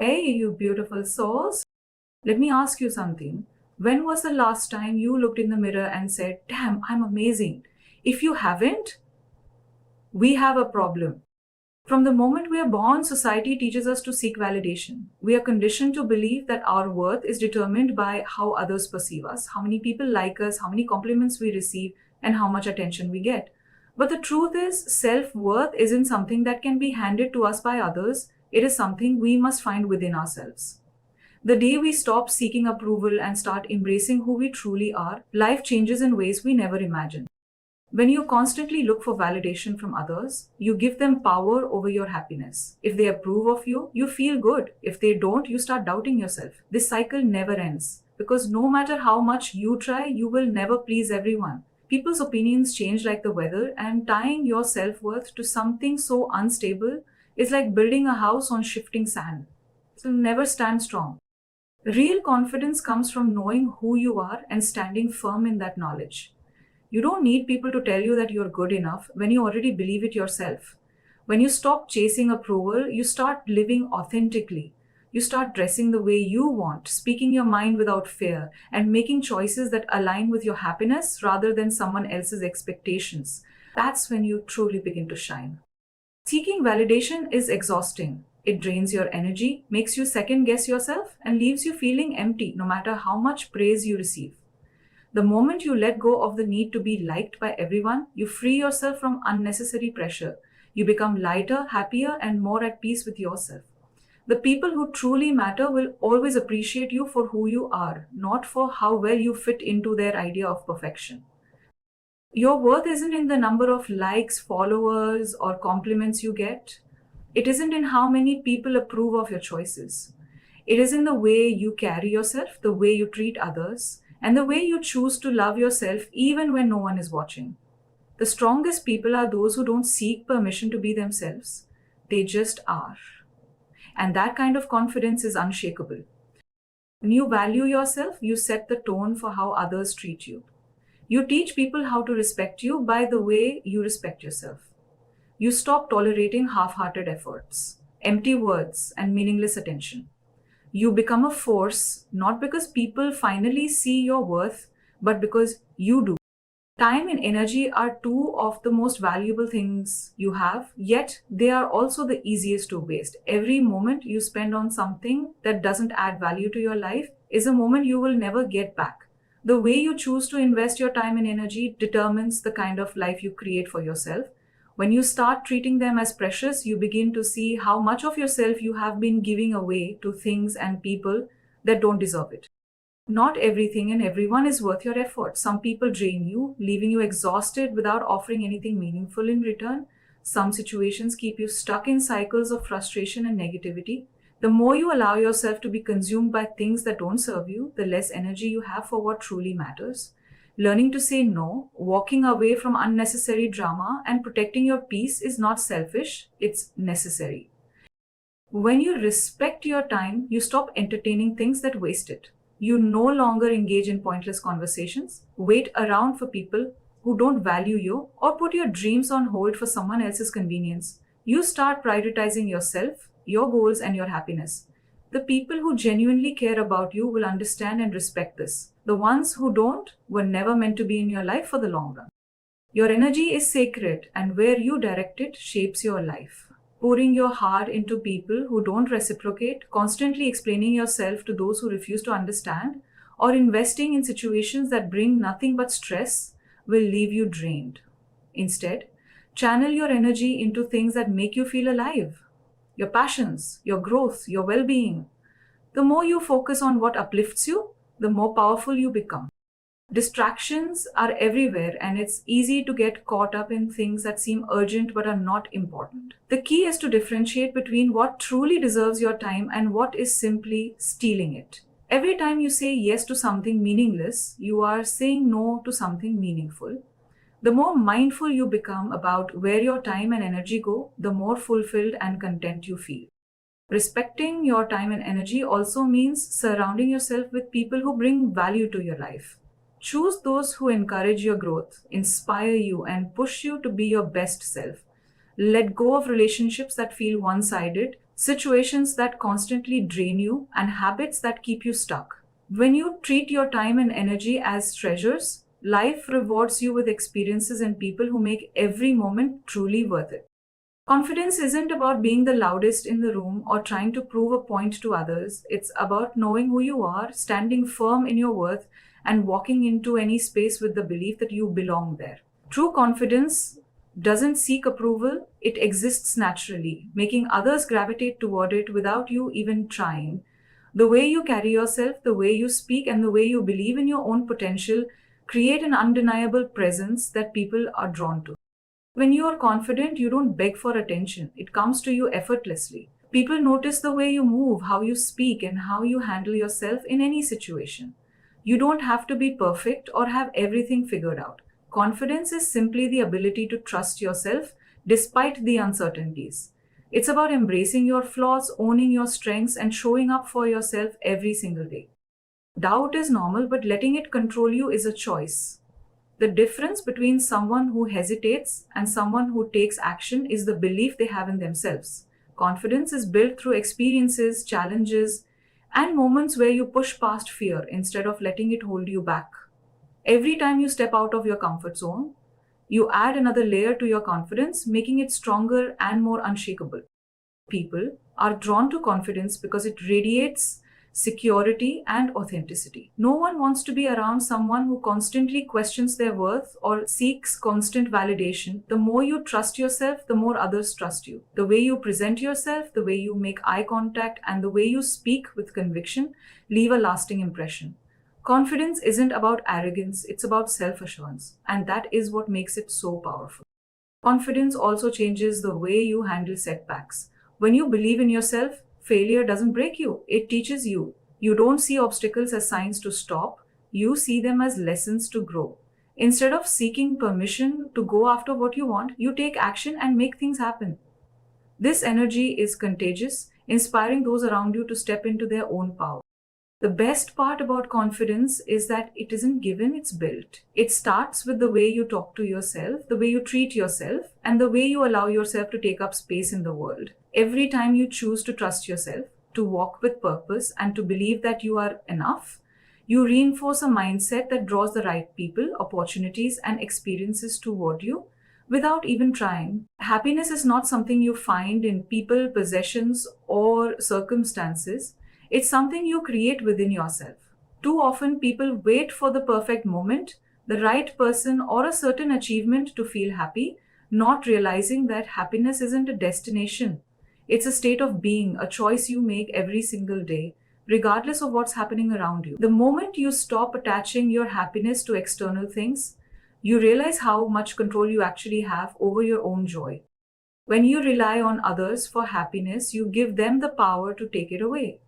Hey, you beautiful souls. Let me ask you something. When was the last time you looked in the mirror and said, Damn, I'm amazing? If you haven't, we have a problem. From the moment we are born, society teaches us to seek validation. We are conditioned to believe that our worth is determined by how others perceive us, how many people like us, how many compliments we receive, and how much attention we get. But the truth is, self worth isn't something that can be handed to us by others, it is something we must find within ourselves. The day we stop seeking approval and start embracing who we truly are, life changes in ways we never imagined. When you constantly look for validation from others, you give them power over your happiness. If they approve of you, you feel good. If they don't, you start doubting yourself. This cycle never ends because no matter how much you try, you will never please everyone. People's opinions change like the weather, and tying your self worth to something so unstable is like building a house on shifting sand. It will never stand strong. Real confidence comes from knowing who you are and standing firm in that knowledge. You don't need people to tell you that you're good enough when you already believe it yourself. When you stop chasing approval, you start living authentically. You start dressing the way you want, speaking your mind without fear, and making choices that align with your happiness rather than someone else's expectations. That's when you truly begin to shine. Seeking validation is exhausting. It drains your energy, makes you second guess yourself, and leaves you feeling empty no matter how much praise you receive. The moment you let go of the need to be liked by everyone, you free yourself from unnecessary pressure. You become lighter, happier, and more at peace with yourself. The people who truly matter will always appreciate you for who you are, not for how well you fit into their idea of perfection. Your worth isn't in the number of likes, followers, or compliments you get. It isn't in how many people approve of your choices. It is in the way you carry yourself, the way you treat others, and the way you choose to love yourself even when no one is watching. The strongest people are those who don't seek permission to be themselves. They just are. And that kind of confidence is unshakable. When you value yourself, you set the tone for how others treat you. You teach people how to respect you by the way you respect yourself. You stop tolerating half-hearted efforts, empty words, and meaningless attention. You become a force not because people finally see your worth, but because you do. Time and energy are two of the most valuable things you have, yet they are also the easiest to waste. Every moment you spend on something that doesn't add value to your life is a moment you will never get back. The way you choose to invest your time and energy determines the kind of life you create for yourself. When you start treating them as precious, you begin to see how much of yourself you have been giving away to things and people that don't deserve it. Not everything and everyone is worth your effort. Some people drain you, leaving you exhausted without offering anything meaningful in return. Some situations keep you stuck in cycles of frustration and negativity. The more you allow yourself to be consumed by things that don't serve you, the less energy you have for what truly matters. Learning to say no, walking away from unnecessary drama, and protecting your peace is not selfish, it's necessary. When you respect your time, you stop entertaining things that waste it. You no longer engage in pointless conversations, wait around for people who don't value you, or put your dreams on hold for someone else's convenience. You start prioritizing yourself, your goals, and your happiness. The people who genuinely care about you will understand and respect this. The ones who don't were never meant to be in your life for the long run. Your energy is sacred, and where you direct it shapes your life. Pouring your heart into people who don't reciprocate, constantly explaining yourself to those who refuse to understand, or investing in situations that bring nothing but stress will leave you drained. Instead, channel your energy into things that make you feel alive. Your passions, your growth, your well being. The more you focus on what uplifts you, the more powerful you become. Distractions are everywhere, and it's easy to get caught up in things that seem urgent but are not important. The key is to differentiate between what truly deserves your time and what is simply stealing it. Every time you say yes to something meaningless, you are saying no to something meaningful. The more mindful you become about where your time and energy go, the more fulfilled and content you feel. Respecting your time and energy also means surrounding yourself with people who bring value to your life. Choose those who encourage your growth, inspire you, and push you to be your best self. Let go of relationships that feel one-sided. situations that constantly drain you, and habits that keep you stuck. When you treat your time and energy as treasures, life rewards you with experiences and people who make every moment truly worth it. Confidence isn't about being the loudest in the room or trying to prove a point to others. It's about knowing who you are, standing firm in your worth, and walking into any space with the belief that you belong there. True confidence doesn't seek approval, it exists naturally, making others gravitate toward it without you even trying. The way you carry yourself, the way you speak, and the way you believe in your own potential create an undeniable presence that people are drawn to. When you are confident, you don't beg for attention. It comes to you effortlessly. People notice the way you move, how you speak, and how you handle yourself in any situation. You don't have to be perfect or have everything figured out. Confidence is simply the ability to trust yourself despite the uncertainties. It's about embracing your flaws, owning your strengths, and showing up for yourself every single day. Doubt is normal, but letting it control you is a choice. The difference between someone who hesitates and someone who takes action is the belief they have in themselves. Confidence is built through experiences, challenges, and moments where you push past fear instead of letting it hold you back. Every time you step out of your comfort zone, you add another layer to your confidence, making it stronger and more unshakable. People are drawn to confidence because it radiates security and authenticity. No one wants to be around someone who constantly questions their worth or seeks constant validation. The more you trust yourself, the more others trust you. The way you present yourself, the way you make eye contact, and the way you speak with conviction leave a lasting impression. Confidence isn't about arrogance, it's about self assurance, and that is what makes it so powerful. Confidence also changes the way you handle setbacks. When you believe in yourself, failure doesn't break you, it teaches you. You don't see obstacles as signs to stop, you see them as lessons to grow. Instead of seeking permission to go after what you want, you take action and make things happen. This energy is contagious, inspiring those around you to step into their own power. The best part about confidence is that it isn't given, it's built. It starts with the way you talk to yourself, the way you treat yourself, and the way you allow yourself to take up space in the world. Every time you choose to trust yourself, to walk with purpose, and to believe that you are enough, you reinforce a mindset that draws the right people, opportunities, and experiences toward you without even trying. Happiness is not something you find in people, possessions, or circumstances. It's something you create within yourself. Too often, people wait for the perfect moment, the right person, or a certain achievement to feel happy, not realizing that happiness isn't a destination. It's a state of being, a choice you make every single day, regardless of what's happening around you. The moment you stop attaching your happiness to external things, you realize how much control you actually have over your own joy. When you rely on others for happiness, you give them the power to take it away.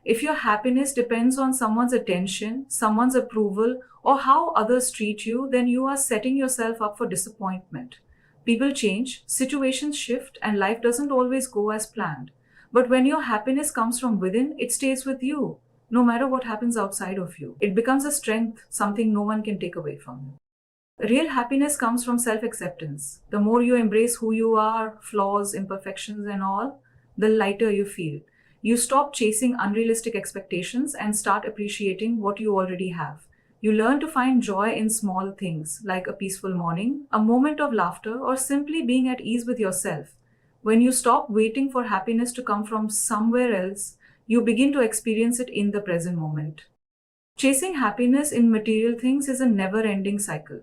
If your happiness depends on someone's attention, someone's approval, or how others treat you, then you are setting yourself up for disappointment. People change, situations shift, and life doesn't always go as planned. But when your happiness comes from within, it stays with you, no matter what happens outside of you. It becomes a strength, something no one can take away from you. Real happiness comes from self acceptance. The more you embrace who you are, flaws, imperfections, and all, the lighter you feel. You stop chasing unrealistic expectations and start appreciating what you already have. You learn to find joy in small things like a peaceful morning, a moment of laughter, or simply being at ease with yourself. When you stop waiting for happiness to come from somewhere else, you begin to experience it in the present moment. Chasing happiness in material things is a never ending cycle.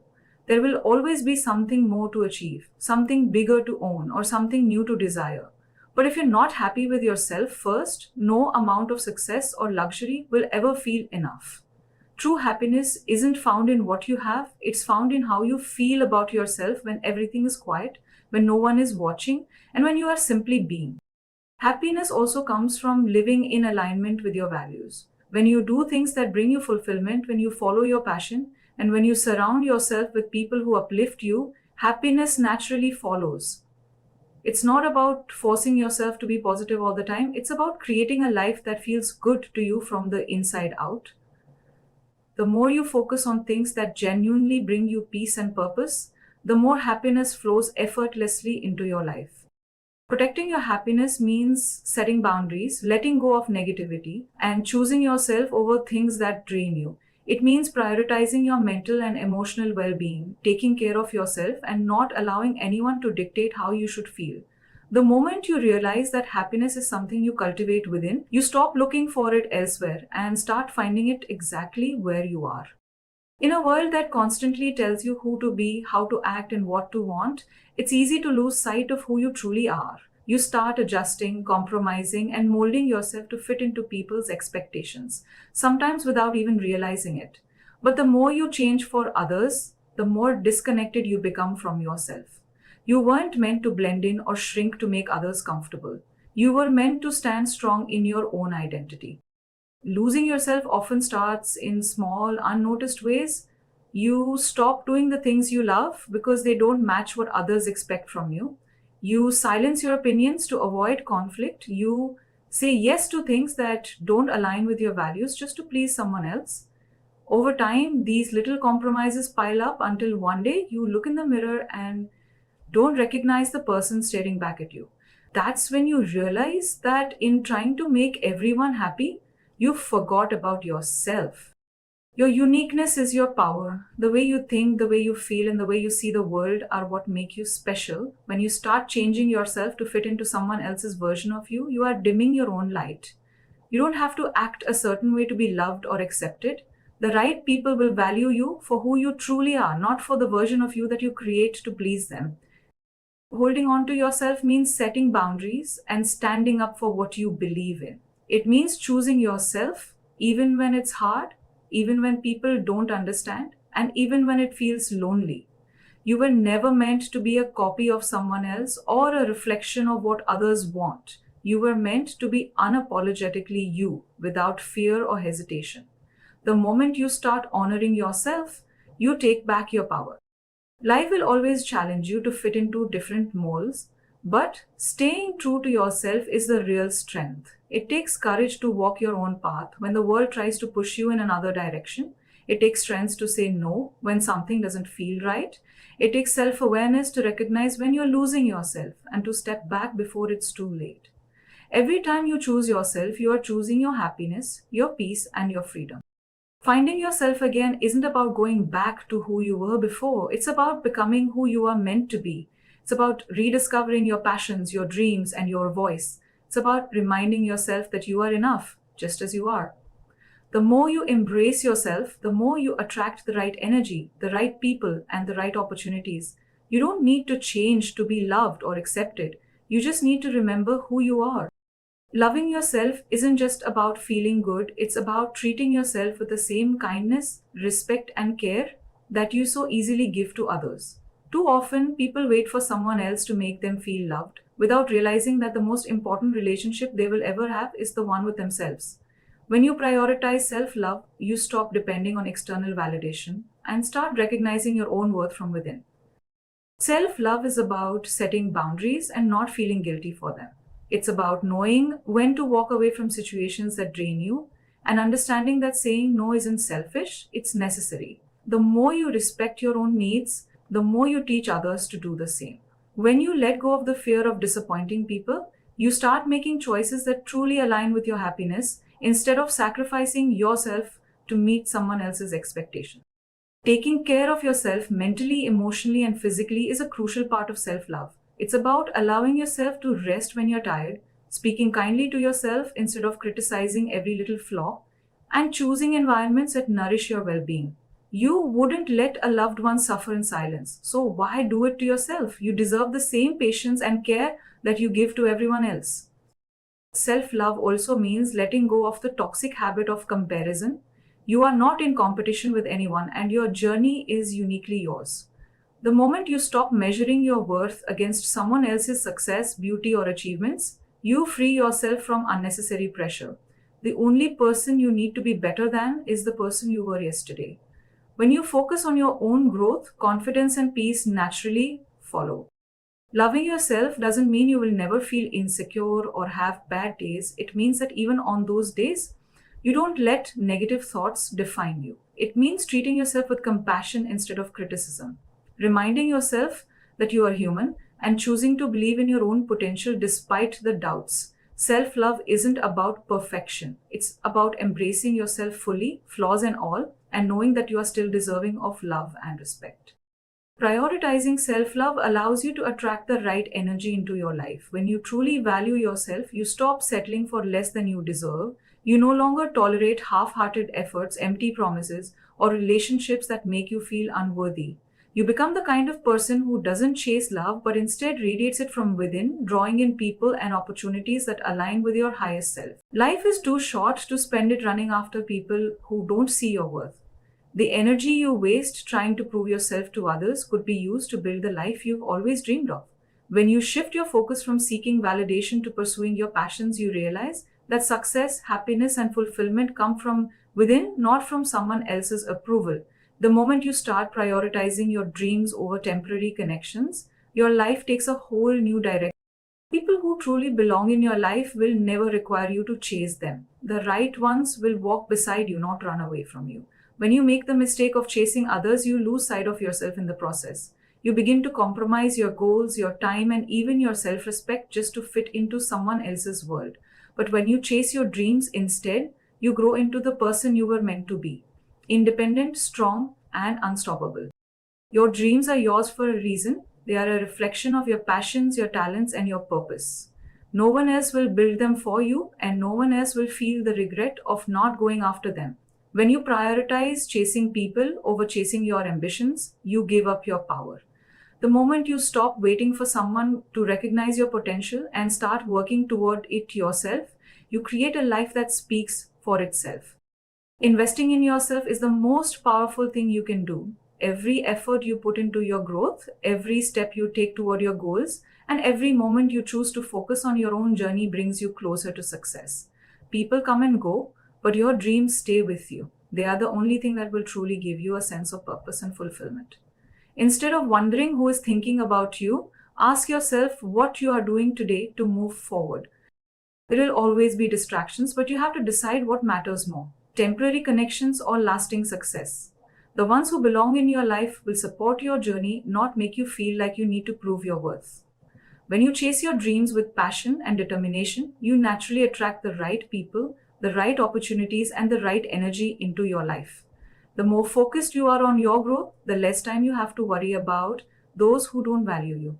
There will always be something more to achieve, something bigger to own, or something new to desire. But if you're not happy with yourself first, no amount of success or luxury will ever feel enough. True happiness isn't found in what you have, it's found in how you feel about yourself when everything is quiet, when no one is watching, and when you are simply being. Happiness also comes from living in alignment with your values. When you do things that bring you fulfillment, when you follow your passion, and when you surround yourself with people who uplift you, happiness naturally follows. It's not about forcing yourself to be positive all the time. It's about creating a life that feels good to you from the inside out. The more you focus on things that genuinely bring you peace and purpose, the more happiness flows effortlessly into your life. Protecting your happiness means setting boundaries, letting go of negativity, and choosing yourself over things that drain you. It means prioritizing your mental and emotional well being, taking care of yourself, and not allowing anyone to dictate how you should feel. The moment you realize that happiness is something you cultivate within, you stop looking for it elsewhere and start finding it exactly where you are. In a world that constantly tells you who to be, how to act, and what to want, it's easy to lose sight of who you truly are. You start adjusting, compromising, and molding yourself to fit into people's expectations, sometimes without even realizing it. But the more you change for others, the more disconnected you become from yourself. You weren't meant to blend in or shrink to make others comfortable. You were meant to stand strong in your own identity. Losing yourself often starts in small, unnoticed ways. You stop doing the things you love because they don't match what others expect from you. You silence your opinions to avoid conflict. You say yes to things that don't align with your values just to please someone else. Over time, these little compromises pile up until one day you look in the mirror and don't recognize the person staring back at you. That's when you realize that in trying to make everyone happy, you forgot about yourself. Your uniqueness is your power. The way you think, the way you feel, and the way you see the world are what make you special. When you start changing yourself to fit into someone else's version of you, you are dimming your own light. You don't have to act a certain way to be loved or accepted. The right people will value you for who you truly are, not for the version of you that you create to please them. Holding on to yourself means setting boundaries and standing up for what you believe in. It means choosing yourself even when it's hard, even when people don't understand, and even when it feels lonely. You were never meant to be a copy of someone else or a reflection of what others want. You were meant to be unapologetically you, without fear or hesitation. The moment you start honoring yourself, you take back your power. Life will always challenge you to fit into different molds, but staying true to yourself is the real strength. It takes courage to walk your own path when the world tries to push you in another direction. It takes strength to say no when something doesn't feel right. It takes self awareness to recognize when you're losing yourself and to step back before it's too late. Every time you choose yourself, you are choosing your happiness, your peace, and your freedom. Finding yourself again isn't about going back to who you were before. It's about becoming who you are meant to be. It's about rediscovering your passions, your dreams, and your voice. It's about reminding yourself that you are enough, just as you are. The more you embrace yourself, the more you attract the right energy, the right people, and the right opportunities. You don't need to change to be loved or accepted. You just need to remember who you are. Loving yourself isn't just about feeling good, it's about treating yourself with the same kindness, respect, and care that you so easily give to others. Too often, people wait for someone else to make them feel loved without realizing that the most important relationship they will ever have is the one with themselves. When you prioritize self love, you stop depending on external validation and start recognizing your own worth from within. Self love is about setting boundaries and not feeling guilty for them. It's about knowing when to walk away from situations that drain you and understanding that saying no isn't selfish, it's necessary. The more you respect your own needs, the more you teach others to do the same. When you let go of the fear of disappointing people, you start making choices that truly align with your happiness instead of sacrificing yourself to meet someone else's expectations. Taking care of yourself mentally, emotionally, and physically is a crucial part of self love. It's about allowing yourself to rest when you're tired, speaking kindly to yourself instead of criticizing every little flaw, and choosing environments that nourish your well being. You wouldn't let a loved one suffer in silence, so why do it to yourself? You deserve the same patience and care that you give to everyone else. Self love also means letting go of the toxic habit of comparison. You are not in competition with anyone, and your journey is uniquely yours. The moment you stop measuring your worth against someone else's success, beauty, or achievements, you free yourself from unnecessary pressure. The only person you need to be better than is the person you were yesterday. When you focus on your own growth, confidence and peace naturally follow. Loving yourself doesn't mean you will never feel insecure or have bad days. It means that even on those days, you don't let negative thoughts define you. It means treating yourself with compassion instead of criticism, reminding yourself that you are human and choosing to believe in your own potential despite the doubts. Self love isn't about perfection, it's about embracing yourself fully, flaws and all, and knowing that you are still deserving of love and respect. Prioritizing self love allows you to attract the right energy into your life. When you truly value yourself, you stop settling for less than you deserve. You no longer tolerate half hearted efforts, empty promises, or relationships that make you feel unworthy. You become the kind of person who doesn't chase love but instead radiates it from within, drawing in people and opportunities that align with your highest self. Life is too short to spend it running after people who don't see your worth. The energy you waste trying to prove yourself to others could be used to build the life you've always dreamed of. When you shift your focus from seeking validation to pursuing your passions, you realize that success, happiness, and fulfillment come from within, not from someone else's approval. The moment you start prioritizing your dreams over temporary connections, your life takes a whole new direction. People who truly belong in your life will never require you to chase them. The right ones will walk beside you, not run away from you. When you make the mistake of chasing others, you lose sight of yourself in the process. You begin to compromise your goals, your time, and even your self respect just to fit into someone else's world. But when you chase your dreams instead, you grow into the person you were meant to be: independent, strong, and unstoppable. Your dreams are yours for a reason. They are a reflection of your passions, your talents, and your purpose. No one else will build them for you, and no one else will feel the regret of not going after them. When you prioritize chasing people over chasing your ambitions, you give up your power. The moment you stop waiting for someone to recognize your potential and start working toward it yourself, you create a life that speaks for itself. Investing in yourself is the most powerful thing you can do. Every effort you put into your growth, every step you take toward your goals, and every moment you choose to focus on your own journey brings you closer to success. People come and go, but your dreams stay with you. They are the only thing that will truly give you a sense of purpose and fulfillment. Instead of wondering who is thinking about you, ask yourself what you are doing today to move forward. There will always be distractions, but you have to decide what matters more: temporary connections or lasting success. The ones who belong in your life will support your journey, not make you feel like you need to prove your worth. When you chase your dreams with passion and determination, you naturally attract the right people, the right opportunities, and the right energy into your life. The more focused you are on your growth, the less time you have to worry about those who don't value you.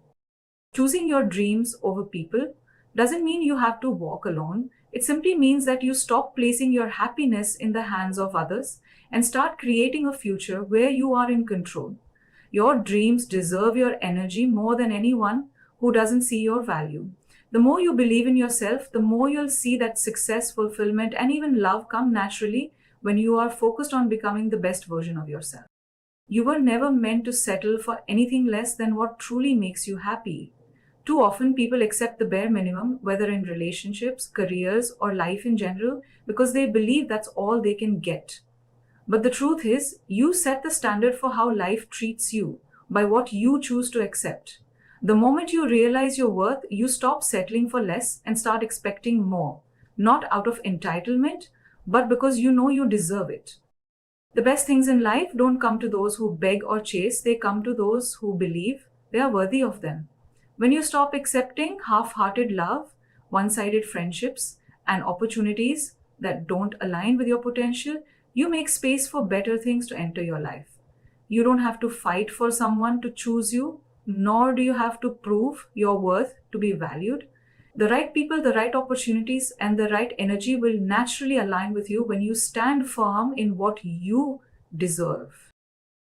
Choosing your dreams over people doesn't mean you have to walk alone. It simply means that you stop placing your happiness in the hands of others and start creating a future where you are in control. Your dreams deserve your energy more than anyone who doesn't see your value. The more you believe in yourself, the more you'll see that success, fulfillment, and even love come naturally when you are focused on becoming the best version of yourself. You were never meant to settle for anything less than what truly makes you happy. Too often, people accept the bare minimum, whether in relationships, careers, or life in general, because they believe that's all they can get. But the truth is, you set the standard for how life treats you by what you choose to accept. The moment you realize your worth, you stop settling for less and start expecting more, not out of entitlement, but because you know you deserve it. The best things in life don't come to those who beg or chase, they come to those who believe they are worthy of them. When you stop accepting half hearted love, one sided friendships, and opportunities that don't align with your potential, you make space for better things to enter your life. You don't have to fight for someone to choose you, nor do you have to prove your worth to be valued. The right people, the right opportunities, and the right energy will naturally align with you when you stand firm in what you deserve.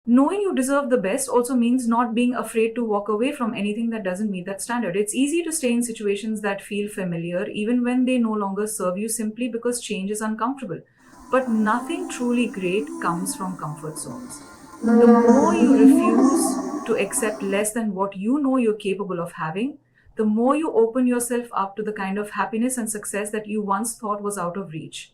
Knowing you deserve the best also means not being afraid to walk away from anything that doesn't meet that standard. It's easy to stay in situations that feel familiar, even when they no longer serve you, simply because change is uncomfortable. But nothing truly great comes from comfort zones. The more you refuse to accept less than what you know you're capable of having, the more you open yourself up to the kind of happiness and success that you once thought was out of reach.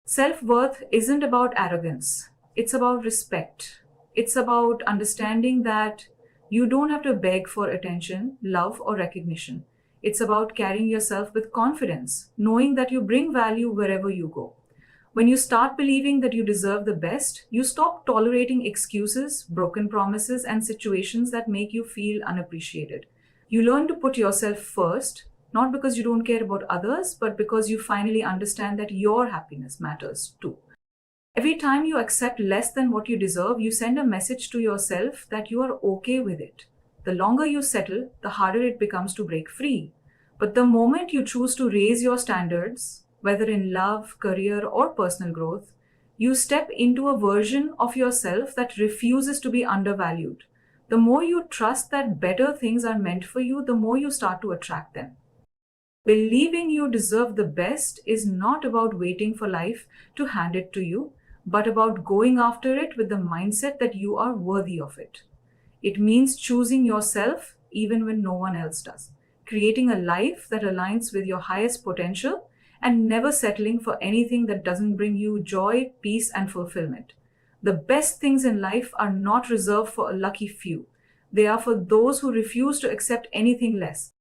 Self-worth isn't about arrogance. It's about respect. It's about understanding that you don't have to beg for attention, love, or recognition. It's about carrying yourself with confidence, knowing that you bring value wherever you go. When you start believing that you deserve the best, you stop tolerating excuses, broken promises, and situations that make you feel unappreciated. You learn to put yourself first, not because you don't care about others, but because you finally understand that your happiness matters too. Every time you accept less than what you deserve, you send a message to yourself that you are okay with it. The longer you settle, the harder it becomes to break free. But the moment you choose to raise your standards, whether in love, career, or personal growth, you step into a version of yourself that refuses to be undervalued. The more you trust that better things are meant for you, the more you start to attract them. Believing you deserve the best is not about waiting for life to hand it to you, but about going after it with the mindset that you are worthy of it. It means choosing yourself even when no one else does, creating a life that aligns with your highest potential, and never settling for anything that doesn't bring you joy, peace, and fulfillment. The best things in life are not reserved for a lucky few. They are for those who refuse to accept anything less.